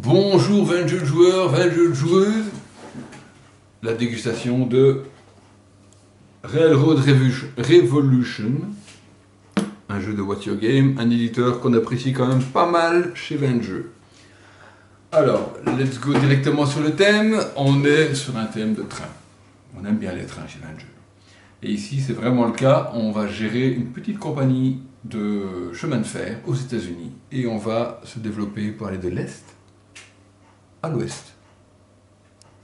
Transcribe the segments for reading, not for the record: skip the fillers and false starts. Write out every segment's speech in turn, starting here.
Bonjour 20 jeux de joueurs, 20 jeux de joueuses. La dégustation de Railroad Revolution, un jeu de What's Your Game, un éditeur qu'on apprécie quand même pas mal chez 20 jeux. Alors, let's go directement sur le thème. On est sur un thème de train. On aime bien les trains chez 20 jeux. Et ici, c'est vraiment le cas. On va gérer une petite compagnie de chemin de fer aux États-Unis et on va se développer pour aller de l'Est à l'ouest.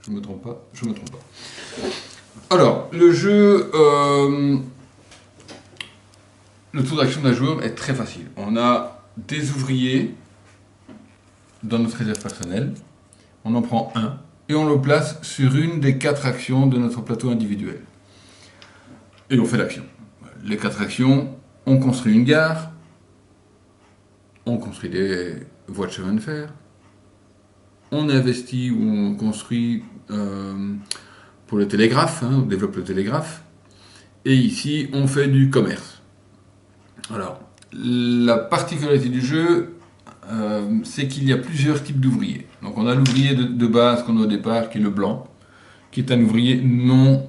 Je me trompe pas, je me trompe pas. Alors, le jeu, le tour d'action d'un joueur est très facile. On a des ouvriers dans notre réserve personnelle, on en prend un, et on le place sur une des 4 actions de notre plateau individuel. Et on fait l'action. Les 4 actions, on construit une gare, on construit des voies de chemin de fer, on investit ou on construit pour le télégraphe, on développe le télégraphe, et ici on fait du commerce. Alors, la particularité du jeu, c'est qu'il y a plusieurs types d'ouvriers. Donc on a l'ouvrier de base qu'on a au départ, qui est le blanc, qui est un ouvrier non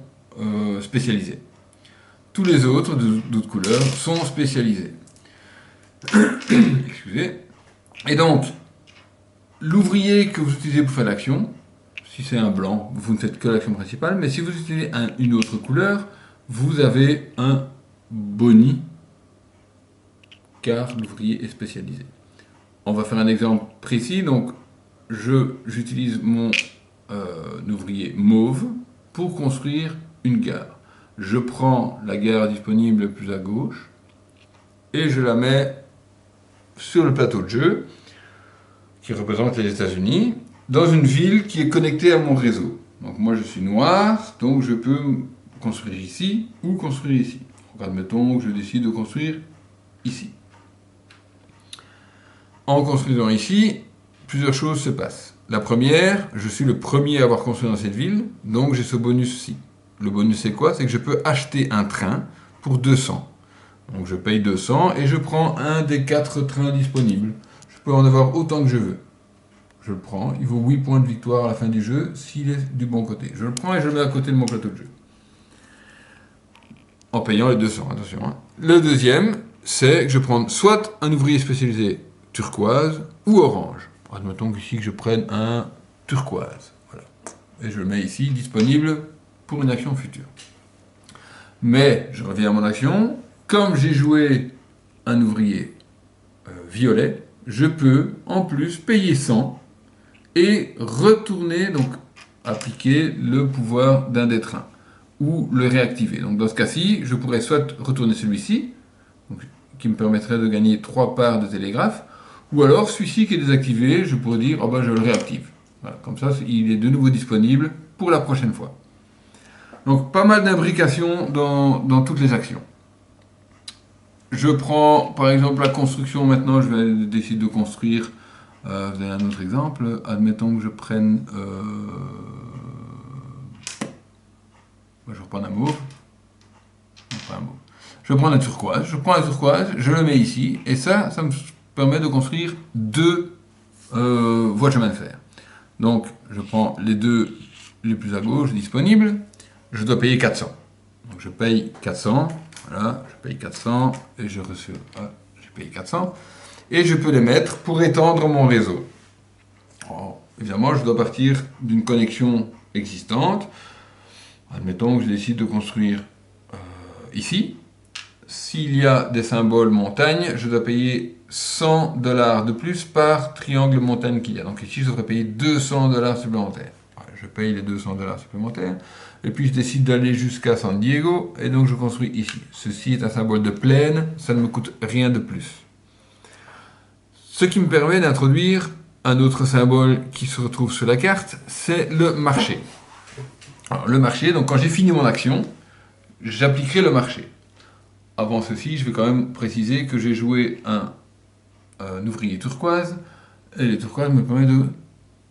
spécialisé. Tous les autres, d'autres couleurs, sont spécialisés. Excusez. Et donc, l'ouvrier que vous utilisez pour faire l'action, si c'est un blanc, vous ne faites que l'action principale, mais si vous utilisez une autre couleur, vous avez un boni, car l'ouvrier est spécialisé. On va faire un exemple précis, donc j'utilise mon ouvrier mauve pour construire une gare. Je prends la gare disponible plus à gauche et je la mets sur le plateau de jeu qui représente les États-Unis, dans une ville qui est connectée à mon réseau. Donc moi je suis noir, donc je peux construire ici ou construire ici. Donc admettons que je décide de construire ici. En construisant ici, plusieurs choses se passent. La première, je suis le premier à avoir construit dans cette ville, donc j'ai ce bonus-ci. Le bonus c'est quoi? C'est que je peux acheter un train pour 200. Donc je paye 200 et je prends un des 4 trains disponibles. Je peux en avoir autant que je veux. Je le prends, il vaut 8 points de victoire à la fin du jeu s'il est du bon côté. Je le prends et je le mets à côté de mon plateau de jeu. En payant les 200, attention. Le deuxième, c'est que je prends soit un ouvrier spécialisé turquoise ou orange. Admettons ici que je prenne un turquoise. Voilà. Et je le mets ici, disponible pour une action future. Mais, je reviens à mon action, comme j'ai joué un ouvrier violet, je peux en plus payer 100 et retourner, donc appliquer le pouvoir d'un des trains, ou le réactiver. Donc dans ce cas-ci, je pourrais soit retourner celui-ci, qui me permettrait de gagner 3 parts de télégraphe, ou alors celui-ci qui est désactivé, je pourrais dire, oh ben je le réactive. Voilà, comme ça, il est de nouveau disponible pour la prochaine fois. Donc pas mal d'imbrications dans toutes les actions. Je prends par exemple la construction, maintenant je vais décider de construire. Vous avez un autre exemple, admettons que je prenne, je reprends un mauve, je prends un turquoise, je le mets ici, et ça me permet de construire 2 voies de chemin de fer. Donc je prends les 2 les plus à gauche disponibles, je dois payer 400. Donc je paye 400, voilà, je paye 400, et je reçois, j'ai payé 400. Et je peux les mettre pour étendre mon réseau. Alors, évidemment, je dois partir d'une connexion existante. Admettons que je décide de construire ici. S'il y a des symboles montagne, je dois payer 100 $ de plus par triangle montagne qu'il y a. Donc ici, je devrais payer 200 $ supplémentaires. Je paye les 200 $ supplémentaires. Et puis, je décide d'aller jusqu'à San Diego. Et donc, je construis ici. Ceci est un symbole de plaine. Ça ne me coûte rien de plus. Ce qui me permet d'introduire un autre symbole qui se retrouve sur la carte, c'est le marché. Alors, le marché, donc quand j'ai fini mon action, j'appliquerai le marché. Avant ceci, je vais quand même préciser que j'ai joué un ouvrier turquoise, et les turquoises me permettent de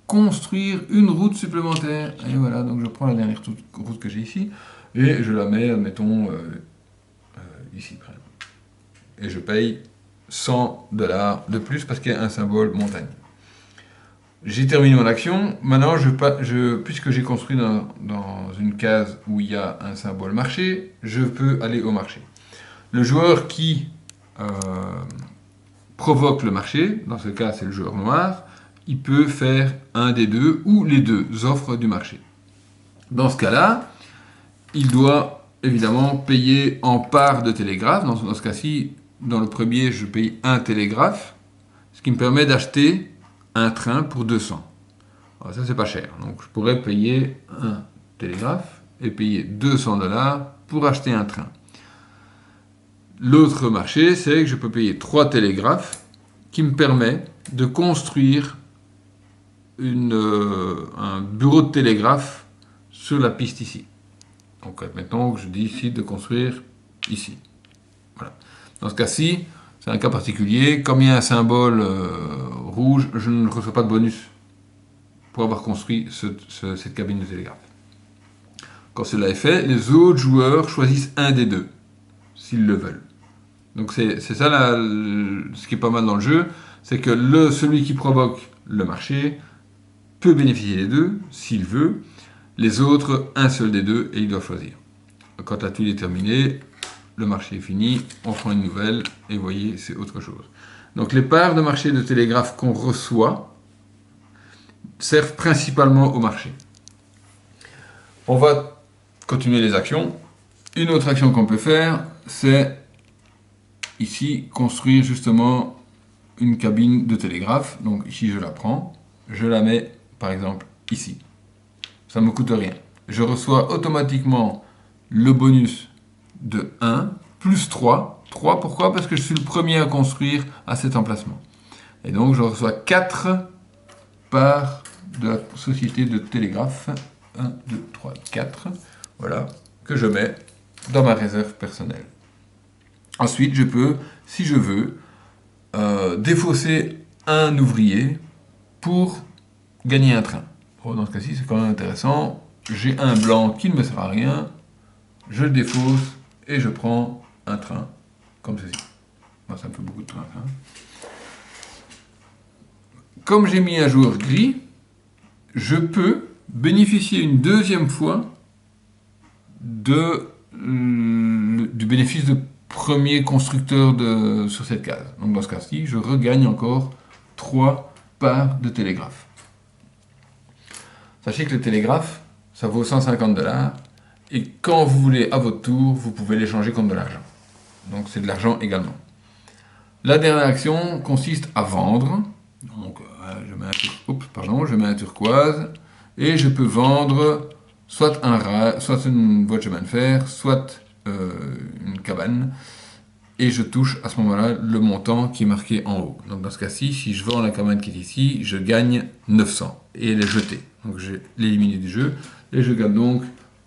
construire une route supplémentaire. Et voilà, donc je prends la dernière route que j'ai ici, et je la mets, admettons, ici. Et je paye 100 $ de plus parce qu'il y a un symbole montagne. J'ai terminé mon action. Maintenant, puisque j'ai construit dans une case où il y a un symbole marché, je peux aller au marché. Le joueur qui provoque le marché, dans ce cas c'est le joueur noir, il peut faire un des deux ou les deux offres du marché. Dans ce cas-là, il doit évidemment payer en part de télégraphe. Dans ce cas-ci, dans le premier, je paye un télégraphe, ce qui me permet d'acheter un train pour 200. Alors ça, c'est pas cher. Donc, je pourrais payer un télégraphe et payer 200 $ pour acheter un train. L'autre marché, c'est que je peux payer 3 télégraphes qui me permet de construire un bureau de télégraphe sur la piste ici. Donc, admettons que je dis ici de construire ici. Voilà. Dans ce cas-ci, c'est un cas particulier. Comme il y a un symbole rouge, je ne reçois pas de bonus pour avoir construit cette cabine de télégraphe. Quand cela est fait, les autres joueurs choisissent un des deux, s'ils le veulent. Donc c'est ça ce qui est pas mal dans le jeu, c'est que celui qui provoque le marché peut bénéficier des deux, s'il veut. Les autres, un seul des deux, et il doit choisir. Quand la tuile est terminée, le marché est fini, on prend une nouvelle, et vous voyez, c'est autre chose. Donc les parts de marché de télégraphe qu'on reçoit servent principalement au marché. On va continuer les actions. Une autre action qu'on peut faire, c'est ici construire justement une cabine de télégraphe. Donc ici je la prends, je la mets par exemple ici. Ça ne me coûte rien. Je reçois automatiquement le bonus de 1 plus 3. 3 pourquoi? Parce que je suis le premier à construire à cet emplacement. Et donc je reçois 4 parts de la société de télégraphe. 1, 2, 3, 4. Voilà, que je mets dans ma réserve personnelle. Ensuite, je peux, si je veux, défausser un ouvrier pour gagner un train. Bon, dans ce cas-ci, c'est quand même intéressant. J'ai un blanc qui ne me sert à rien, je le défausse et je prends un train, comme ceci. Moi, ça me fait beaucoup de trains. Hein. Comme j'ai mis un joueur gris, je peux bénéficier une deuxième fois du bénéfice de premier constructeur sur cette case. Donc dans ce cas-ci, je regagne encore 3 parts de télégraphe. Sachez que le télégraphe, ça vaut 150 $, et quand vous voulez à votre tour, vous pouvez l'échanger contre de l'argent. Donc c'est de l'argent également. La dernière action consiste à vendre. Donc je mets un turquoise, et je peux vendre soit une voie de chemin de fer, soit une cabane, et je touche à ce moment-là le montant qui est marqué en haut. Donc dans ce cas-ci, si je vends la cabane qui est ici, je gagne 900 et elle est jetée. Donc je l'ai éliminée du jeu et je gagne donc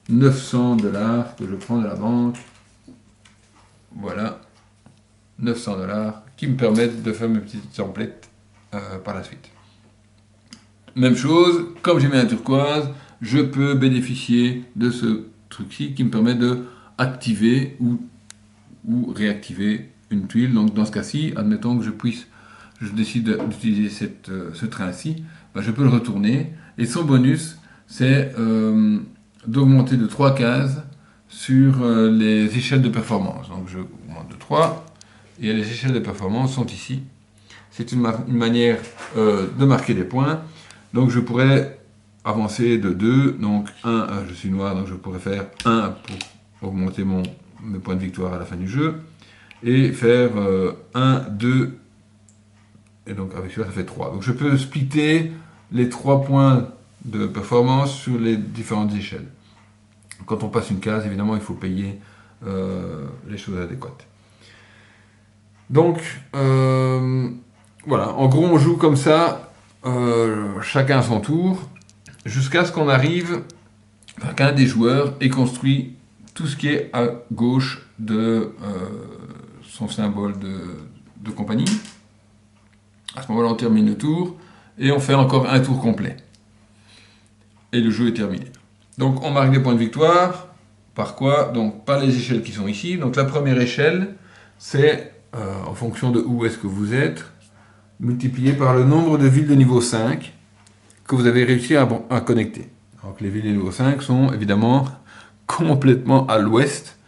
900 $ que je prends de la banque. Voilà, 900 $ qui me permettent de faire mes petites emplettes par la suite. Même chose, comme j'ai mis un turquoise, je peux bénéficier de ce truc-ci qui me permet de activer ou réactiver une tuile. Donc dans ce cas-ci, admettons que je décide d'utiliser ce train-ci, ben je peux le retourner et son bonus c'est d'augmenter de 3 cases sur les échelles de performance. Donc je augmente de 3 et les échelles de performance sont ici. C'est une manière de marquer des points. Donc je pourrais avancer de 2, donc 1, je suis noir, donc je pourrais faire 1 pour augmenter mes points de victoire à la fin du jeu, et faire 1, 2, et donc avec celui-là ça fait 3. Donc je peux splitter les 3 points de performance sur les différentes échelles. Quand on passe une case, évidemment, il faut payer les choses adéquates. Donc, voilà, en gros on joue comme ça, chacun à son tour, jusqu'à ce qu'on arrive, qu'un des joueurs ait construit tout ce qui est à gauche de son symbole de compagnie. À ce moment-là, on termine le tour et on fait encore un tour complet. Et le jeu est terminé. Donc, on marque des points de victoire. Par quoi? Donc, par les échelles qui sont ici. Donc, la première échelle, c'est en fonction de où est-ce que vous êtes, multiplié par le nombre de villes de niveau 5. que vous avez réussi à connecter. Donc les villes niveau 5 sont évidemment complètement à l'ouest.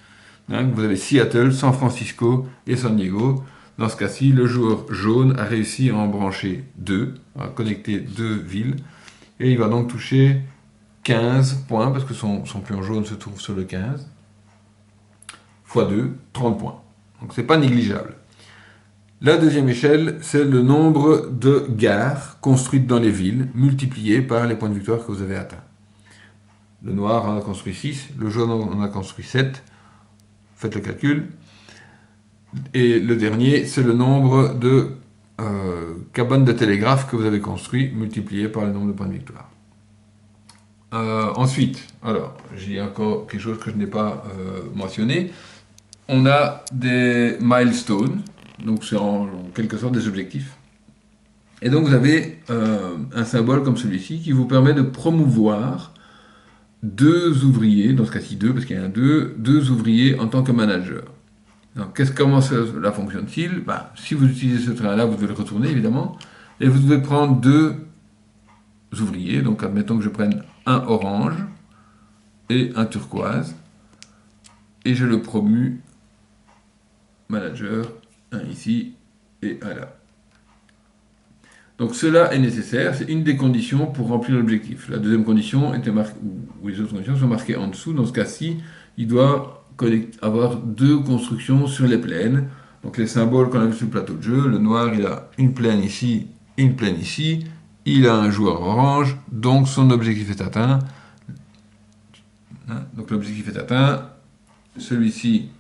Hein, vous avez Seattle, San Francisco et San Diego. Dans ce cas-ci, le joueur jaune a réussi à en brancher 2, à connecter 2 villes, et il va donc toucher 15 points, parce que son pion jaune se trouve sur le 15, x 2, 30 points. Donc c'est pas négligeable. La deuxième échelle, c'est le nombre de gares construites dans les villes, multiplié par les points de victoire que vous avez atteints. Le noir en a construit 6, le jaune en a construit 7, faites le calcul. Et le dernier, c'est le nombre de cabanes de télégraphe que vous avez construit, multiplié par le nombre de points de victoire. Ensuite, alors, j'ai encore quelque chose que je n'ai pas mentionné. On a des milestones, donc c'est en quelque sorte des objectifs. Et donc vous avez un symbole comme celui-ci qui vous permet de promouvoir 2 ouvriers, dans ce cas-ci 2, parce qu'il y en a 2 ouvriers en tant que manager. Donc, comment cela fonctionne-t-il? Si vous utilisez ce train-là, vous devez le retourner, évidemment, et vous devez prendre 2 ouvriers. Donc, admettons que je prenne un orange et un turquoise, et je le promue manager, un ici et un là. Donc, cela est nécessaire, c'est une des conditions pour remplir l'objectif. La deuxième condition était marquée, ou les autres conditions sont marquées en dessous. Dans ce cas-ci, il doit avoir 2 constructions sur les plaines. Donc les symboles qu'on a vu sur le plateau de jeu, le noir il a une plaine ici et une plaine ici, il a un joueur orange, donc son objectif est atteint. Donc l'objectif est atteint, celui-ci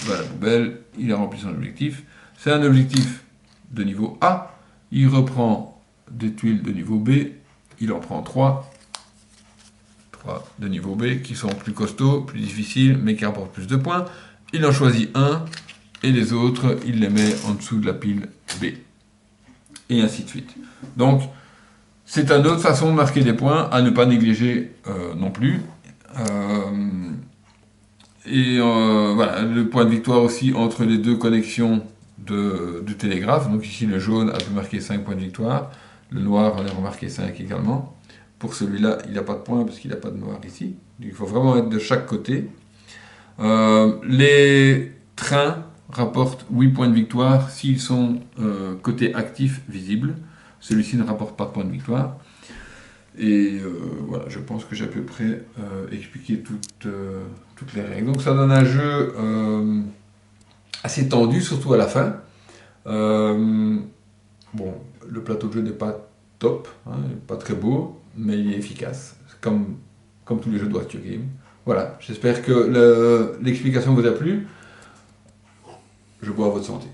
va à la poubelle, il a rempli son objectif. C'est un objectif de niveau A, il reprend des tuiles de niveau B, il en prend 3 de niveau B qui sont plus costauds, plus difficiles, mais qui rapportent plus de points. Il en choisit un, et les autres, il les met en dessous de la pile B. Et ainsi de suite. Donc, c'est une autre façon de marquer des points, à ne pas négliger non plus. Voilà, le point de victoire aussi entre les 2 connexions de télégraphe. Donc ici, le jaune a pu marquer 5 points de victoire, le noir en a remarqué 5 également. Pour celui-là, il n'a pas de points parce qu'il n'a pas de noir ici. Donc, il faut vraiment être de chaque côté. Les trains rapportent 8 points de victoire s'ils sont côté actif visible. Celui-ci ne rapporte pas de points de victoire. Et voilà, je pense que j'ai à peu près expliqué toutes les règles. Donc ça donne un jeu assez tendu, surtout à la fin. Bon, le plateau de jeu n'est pas top, hein, pas très beau, mais il est efficace, comme tous les jeux de Watch Your Game. Voilà, j'espère que l'explication vous a plu. Je bois à votre santé.